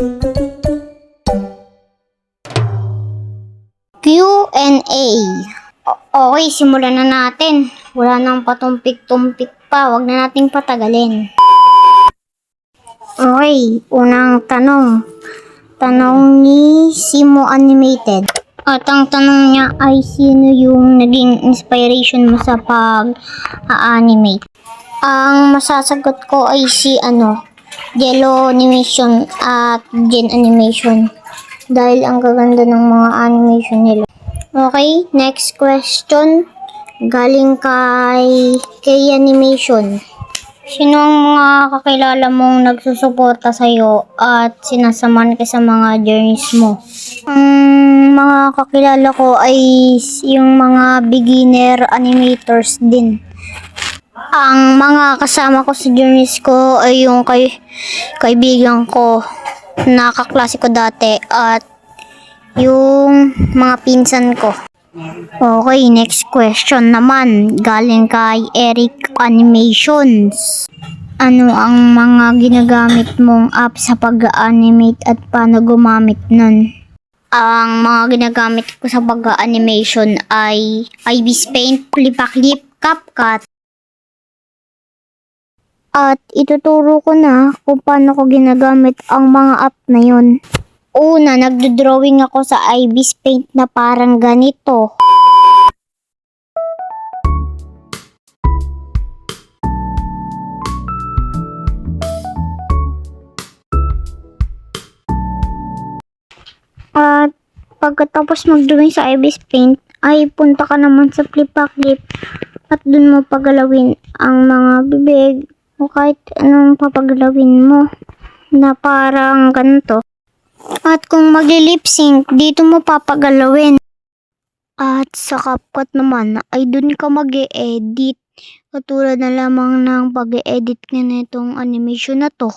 Q&A. Okay, simulan na natin. Wala nang patumpik-tumpik pa. Huwag na nating patagalin. Okay, unang tanong. Tanong ni Simo Animated. At ang tanong niya ay sino yung naging inspiration mo sa pag-animate? Ang masasagot ko ay si Jello Animation at Gen Animation. Dahil ang gaganda ng mga animation nila. Okay, next question. Galing kay Animation. Sino ang mga kakilala mong nagsusuporta sa'yo at sinasamahan ka sa mga journeys mo? Ang mga kakilala ko ay yung mga beginner animators din. Ang mga kasama ko sa journeys ko ay yung kaibigan ko na kaklase ko dati at yung mga pinsan ko. Okay, next question naman galing kay Eric Animations. Ano ang mga ginagamit mong app sa pag-animate at paano gumamit nun? Ang mga ginagamit ko sa pag-animation ay IBIS Paint, Flipaclip, CapCut. At ituturo ko na kung paano ko ginagamit ang mga app na yun. Una, nagdo-drawing ako sa IBIS Paint na parang ganito. At pagkatapos mag-drawing sa IBIS Paint, ay punta ka naman sa Flipaclip at dun mo pagalawin ang mga bibig o kahit anong papagalawin mo na parang ganito. At kung magli-lip sync, dito mo papagalawin. At sa CapCut naman ay dun ka mag-e-edit. Katulad na lamang ng pag-e-edit nga nitong animation na to.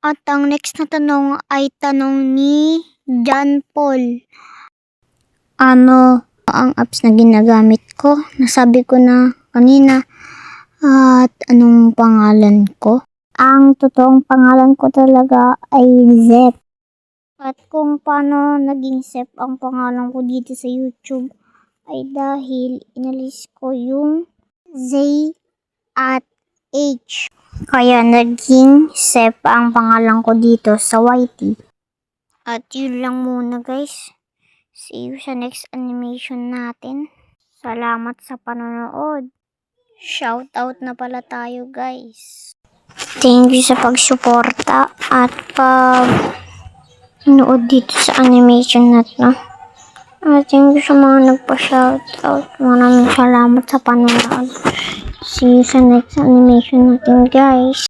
At ang next na tanong ay tanong ni John Paul. Ano ang apps na ginagamit ko? Nasabi ko na kanina. At anong pangalan ko? Ang totoong pangalan ko talaga ay Zep. At kung paano naging Zep ang pangalan ko dito sa YouTube ay dahil inalis ko yung Z at H. Kaya naging Zep ang pangalan ko dito sa YT. At yun lang muna guys. See you sa next animation natin. Salamat sa panonood. Shoutout na pala tayo guys. Thank you sa pagsuporta at pag-nood dito sa animation natin. At thank you sa mga nagpa-shoutout. Maraming salamat sa panonood. See you sa next animation natin guys.